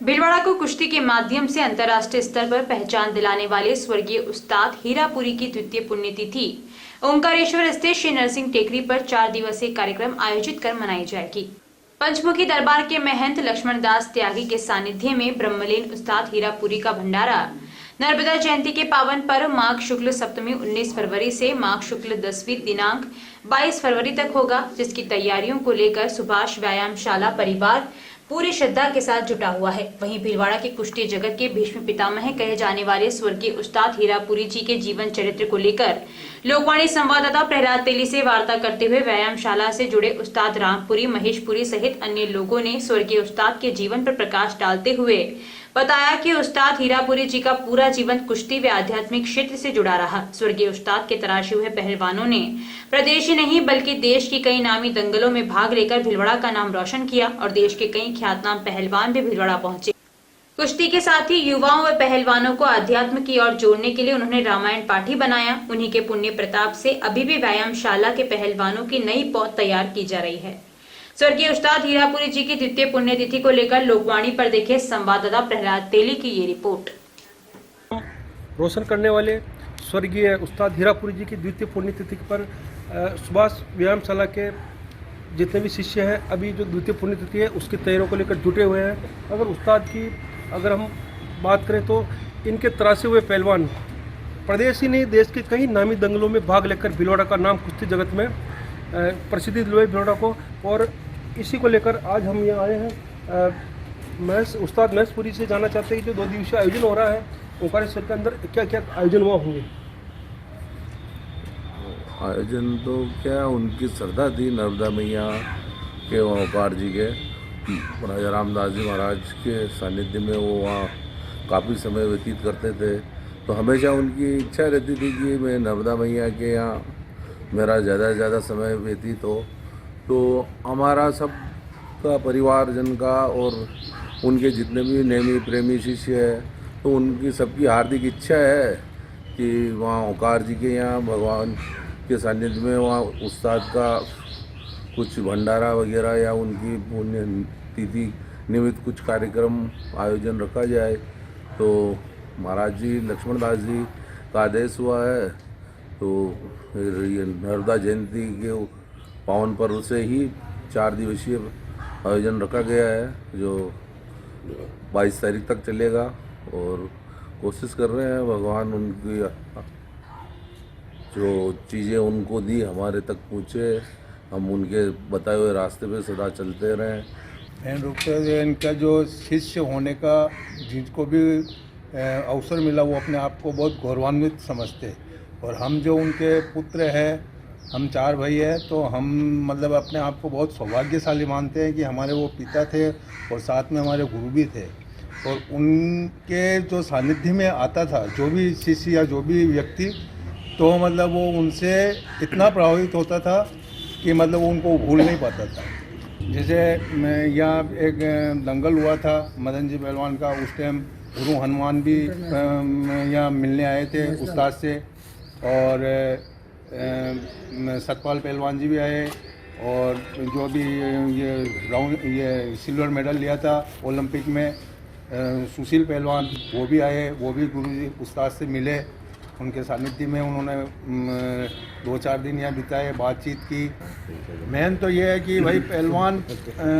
भीलवाड़ा को कुश्ती के माध्यम से अंतर्राष्ट्रीय स्तर पर पहचान दिलाने वाले स्वर्गीय उस्ताद हीरापुरी की द्वितीय पुण्यतिथि ओंकारेश्वर स्थित श्री नरसिंह टेकरी पर 4 दिवसीय कार्यक्रम आयोजित कर मनाई जाएगी। पंचमुखी दरबार के महंत लक्ष्मण दास त्यागी के सानिध्य में ब्रह्मलीन उस्ताद हीरापुरी का भंडारा नर्मदा जयंती के पावन पर्व माघ शुक्ल सप्तमी 19 फरवरी से माघ शुक्ल 10वीं दिनांक 22 फरवरी तक होगा, जिसकी तैयारियों को लेकर सुभाष व्यायामशाला परिवार पूरी श्रद्धा के साथ जुटा हुआ है। वहीं भीलवाड़ा के कुश्ती जगत के भीष्म पितामह कहे जाने वाले स्वर्गीय उस्ताद हीरापुरी जी के जीवन चरित्र को लेकर लोकवाणी संवाददाता प्रहलाद तेली से वार्ता करते हुए व्यायामशाला से जुड़े उस्ताद रामपुरी, महेशपुरी सहित अन्य लोगों ने स्वर्गीय उस्ताद के जीवन पर प्रकाश डालते हुए बताया कि उस्ताद हीरापुरी जी का पूरा जीवन कुश्ती व आध्यात्मिक क्षेत्र से जुड़ा रहा। स्वर्गीय उस्ताद के तराशे हुए पहलवानों ने प्रदेश ही नहीं बल्कि देश की कई नामी दंगलों में भाग लेकर भीलवाड़ा का नाम रोशन किया और देश के कई ख्यातनाम पहलवान भी भीलवाड़ा पहुंचे। कुश्ती के साथ ही युवाओं व पहलवानों को अध्यात्म की ओर जोड़ने के लिए उन्होंने रामायण पाठी बनाया। उन्हीं के पुण्य प्रताप से अभी भी व्यायामशाला के पहलवानों की नई पौध तैयार की जा रही है। स्वर्गीय उस्ताद हीरापुरी जी की द्वितीय पुण्यतिथि को लेकर लोकवाणी पर देखे संवाददाता प्रहलाद तेली की ये रिपोर्ट। रोशन करने वाले स्वर्गीय उस्ताद हीरापुरी जी की द्वितीय पुण्यतिथि पर सुभाष व्यायामशाला के जितने भी शिष्य हैं अभी जो द्वितीय पुण्यतिथि है उसकी तैयारियों को लेकर जुटे हुए हैं। अगर हम बात करें तो इनके तराशे हुए पहलवान प्रदेश ही नहीं देश के कई नामी दंगलों में भाग लेकर भीलवाड़ा का नाम कुश्ती जगत में प्रसिद्धि दिलवाई भीलवाड़ा को, और इसी को लेकर आज हम यहाँ आए हैं। उस्ताद महेशपुरी से जानना चाहते हैं कि जो 2 दिवसीय आयोजन हो रहा है ओंकारेश्वर के अंदर क्या क्या आयोजन हुआ होंगे। आयोजन तो क्या उनकी श्रद्धा थी नर्मदा मैया के ओंकार जी के राजा रामदास जी महाराज के सानिध्य में वो वहाँ काफ़ी समय व्यतीत करते थे, तो हमेशा उनकी इच्छा रहती थी कि मैं नर्मदा मैया के यहाँ मेरा ज़्यादा से ज़्यादा समय व्यतीत हो। तो हमारा सब का परिवारजन का और उनके जितने भी नेमी प्रेमी शिष्य है तो उनकी सबकी हार्दिक इच्छा है कि वहाँ ओंकार जी के यहाँ भगवान के सानिध्य में वहाँ उस्ताद का कुछ भंडारा वगैरह या उनकी पुण्य तिथि निमित्त कुछ कार्यक्रम आयोजन रखा जाए। तो महाराज जी लक्ष्मण दास जी का आदेश हुआ है, तो ये नर्मदा जयंती के पावन पर्व से ही 4 दिवसीय आयोजन रखा गया है जो 22 तारीख तक चलेगा, और कोशिश कर रहे हैं भगवान उनकी जो चीज़ें उनको दी हमारे तक पहुँचे, हम उनके बताए हुए रास्ते पे सदा चलते रहें। मेन रूप से इनका जो शिष्य होने का जिनको भी अवसर मिला वो अपने आप को बहुत गौरवान्वित समझते, और हम जो उनके पुत्र हैं, हम 4 भाई हैं, तो हम मतलब अपने आप को बहुत सौभाग्यशाली मानते हैं कि हमारे वो पिता थे और साथ में हमारे गुरु भी थे, और उनके जो सानिध्य में आता था जो भी शिष्य या जो भी व्यक्ति, तो मतलब वो उनसे इतना प्रभावित होता था कि मतलब वो उनको भूल नहीं पाता था। जैसे यहाँ एक दंगल हुआ था मदन जी पहलवान का, उस टाइम गुरु हनुमान भी यहाँ मिलने आए थे उस्ताद से, और सतपाल पहलवान जी भी आए, और जो भी ये सिल्वर मेडल लिया था ओलंपिक में सुशील पहलवान वो भी आए, वो भी गुरु जी उस्ताद से मिले, उनके सानिध्य में उन्होंने 2-4 दिन यहाँ बिताए, बातचीत की। मेन तो ये है कि भाई पहलवान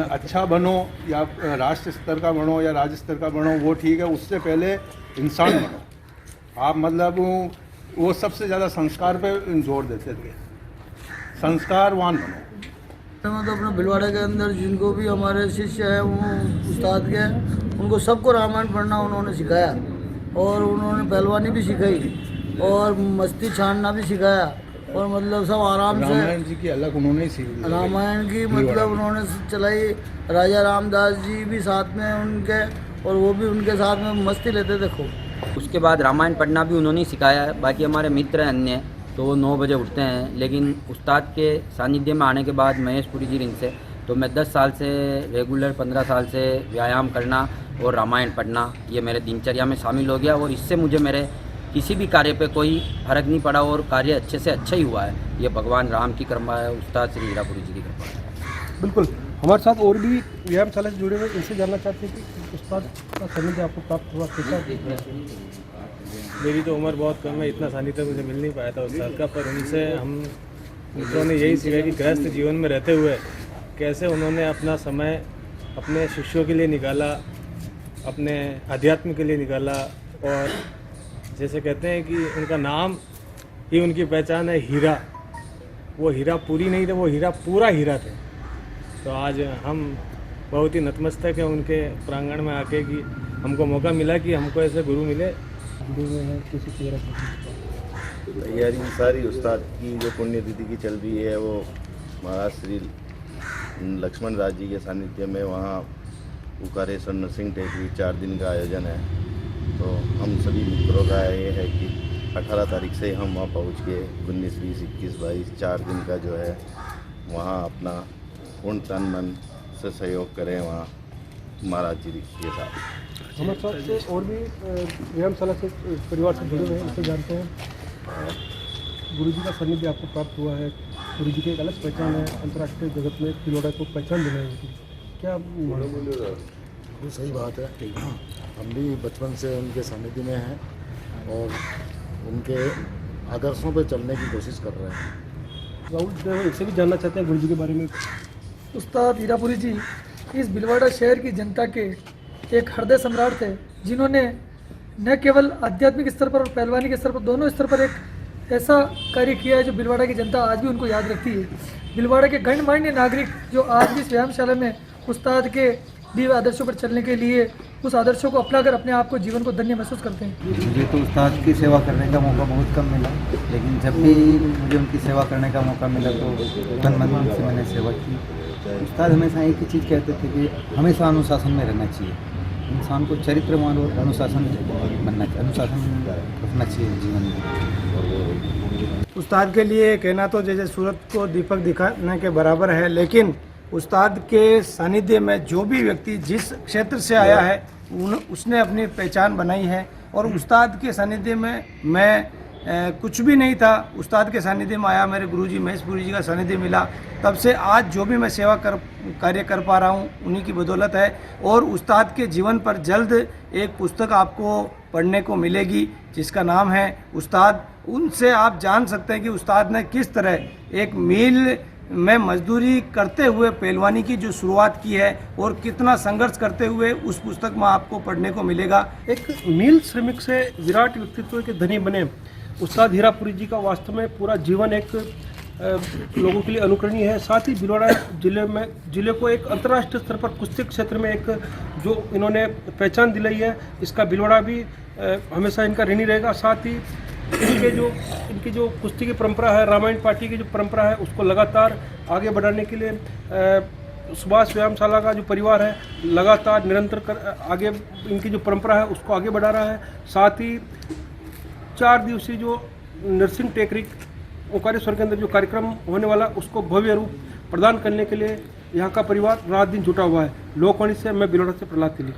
अच्छा बनो या राष्ट्र स्तर का बनो या राज्य स्तर का बनो वो ठीक है, उससे पहले इंसान बनो आप। मतलब वो सबसे ज़्यादा संस्कार पे जोर देते थे, संस्कारवान बनो। मतलब अपने भीलवाड़ा के अंदर जिनको भी हमारे शिष्य हैं वो उस्ताद के, उनको सबको रामायण पढ़ना उन्होंने सिखाया, और उन्होंने पहलवानी भी सिखाई और मस्ती छानना भी सिखाया, और मतलब सब आराम से रामायण जी की अलग उन्होंने सीखी, रामायण की मतलब उन्होंने चलाई। राजा रामदास जी भी साथ में उनके, और वो भी उनके साथ में मस्ती लेते थे खूब। उसके बाद रामायण पढ़ना भी उन्होंने सिखाया है। बाकी हमारे मित्र हैं अन्य, तो वो 9 बजे उठते हैं, लेकिन उस्ताद के सानिध्य में आने के बाद महेशपुरी जी रिंग से तो मैं 10 साल से रेगुलर 15 साल से व्यायाम करना और रामायण पढ़ना ये मेरे दिनचर्या में शामिल हो गया, और इससे मुझे मेरे किसी भी कार्य पे कोई फर्क नहीं पड़ा और कार्य अच्छे से अच्छा ही हुआ है। ये भगवान राम की कृपा है, उस्ताद श्री हीरापुरी जी की कृपा है। बिल्कुल, हमारे साथ और भी व्यायामशाला से जुड़े हुए इनसे जानना चाहते हैं कि उस्ताद का सानिध्य आपको प्राप्त हुआ कैसा? मेरी तो उम्र बहुत कम है, इतना सानिध्य मुझे मिल नहीं पाया था उस्ताद का, पर उनसे हम मित्रों ने यही सीखा कि गृहस्थ जीवन में रहते हुए कैसे उन्होंने अपना समय अपने शिष्यों के लिए निकाला, अपने अध्यात्म के लिए निकाला। और जैसे कहते हैं कि उनका नाम ही उनकी पहचान है, हीरा। वो हीरा पूरी नहीं थे, वो हीरा पूरा हीरा थे। तो आज हम बहुत ही नतमस्तक हैं उनके प्रांगण में आके कि हमको मौका मिला कि हमको ऐसे गुरु मिले। तैयारी सारी उस्ताद की जो पुण्यतिथि की चल रही है, वो महाराज श्री लक्ष्मण राज जी के सानिध्य में वहाँ ओंकारेश्वर नरसिंह टेकरी 4 दिन का आयोजन है। तो हम सभी मित्रों का ये है कि 18 तारीख से हम वहाँ पहुँच के 19, 20, 21, 22 4 दिन का जो है वहाँ अपना पूर्ण तन मन से सहयोग करें वहाँ महाराज जी के साथ। हमारे साथ से और भी व्यायामशाला से परिवार से जुड़े हुए हैं, इससे जानते हैं गुरु जी का सानिध्य आपको प्राप्त हुआ है। गुरु जी की एक अलग पहचान है, अंतर्राष्ट्रीय जगत में भिलवाड़ा को पहचान देना है। क्या वो सही बात है। हम भी बचपन से उनके सानिध्य में हैं और उनके आदर्शों पर चलने की कोशिश कर रहे हैं। राहुल इससे भी जानना चाहते हैं गुरु जी के बारे में। उस्ताद हीरापुरी जी इस भिलवाड़ा शहर की जनता के एक हृदय सम्राट थे, जिन्होंने न केवल आध्यात्मिक स्तर पर और पहलवानी के स्तर पर, दोनों स्तर पर एक ऐसा कार्य किया है जो भिलवाड़ा की जनता आज भी उनको याद रखती है। भिलवाड़ा के गणमान्य नागरिक जो आज भी इस व्यायामशाला में उस्ताद के दिए आदर्शों पर चलने के लिए उस आदर्शों को अपनाकर अपने आप को जीवन को धन्य महसूस करते हैं। मुझे तो उस्ताद की सेवा करने का मौका बहुत कम मिला, लेकिन जब भी मुझे उनकी सेवा करने का मौका मिला तो तन मन से मैंने सेवा की। उस्ताद हमेशा एक ही चीज़ कहते थे कि हमेशा अनुशासन में रहना चाहिए, इंसान को चरित्रवान और अनुशासन रखना चाहिए जीवन में। उस्ताद के लिए कहना तो जैसे सूरज को दीपक दिखाने के बराबर है, लेकिन उस्ताद के सानिध्य में जो भी व्यक्ति जिस क्षेत्र से आया है उसने अपनी पहचान बनाई है। और उस्ताद के सानिध्य में मैं कुछ भी नहीं था, उस्ताद के सानिध्य में आया, मेरे गुरुजी महेशपुरी जी का सानिध्य मिला, तब से आज जो भी मैं सेवा कार्य कर पा रहा हूँ उन्हीं की बदौलत है। और उस्ताद के जीवन पर जल्द एक पुस्तक आपको पढ़ने को मिलेगी जिसका नाम है उस्ताद। उनसे आप जान सकते हैं कि उस्ताद ने किस तरह एक मील में मजदूरी करते हुए पहलवानी की जो शुरुआत की है और कितना संघर्ष करते हुए उस पुस्तक में आपको पढ़ने को मिलेगा। एक मील श्रमिक से विराट व्यक्तित्व के धनी बने उस्ताद हीरापुरी जी का वास्तव में पूरा जीवन एक लोगों के लिए अनुकरणीय है। साथ ही भिलवाड़ा जिले को एक अंतर्राष्ट्रीय स्तर पर कुश्ती क्षेत्र में एक जो इन्होंने पहचान दिलाई है, इसका भिलवाड़ा भी हमेशा इनका ऋणी रहेगा। साथ ही इनकी जो कुश्ती की परंपरा है, रामायण पार्टी की जो परंपरा है, उसको लगातार आगे बढ़ाने के लिए सुभाष व्यायामशाला का जो परिवार है लगातार निरंतर आगे इनकी जो परंपरा है उसको आगे बढ़ा रहा है। साथ ही 4 दिवसीय जो नरसिंह टेकरी ओंकारेश्वर के अंदर जो कार्यक्रम होने वाला उसको भव्य रूप प्रदान करने के लिए यहाँ का परिवार रात दिन जुटा हुआ है। लोकवाणी से मैं भिलवाड़ा से प्रहलाद तिली।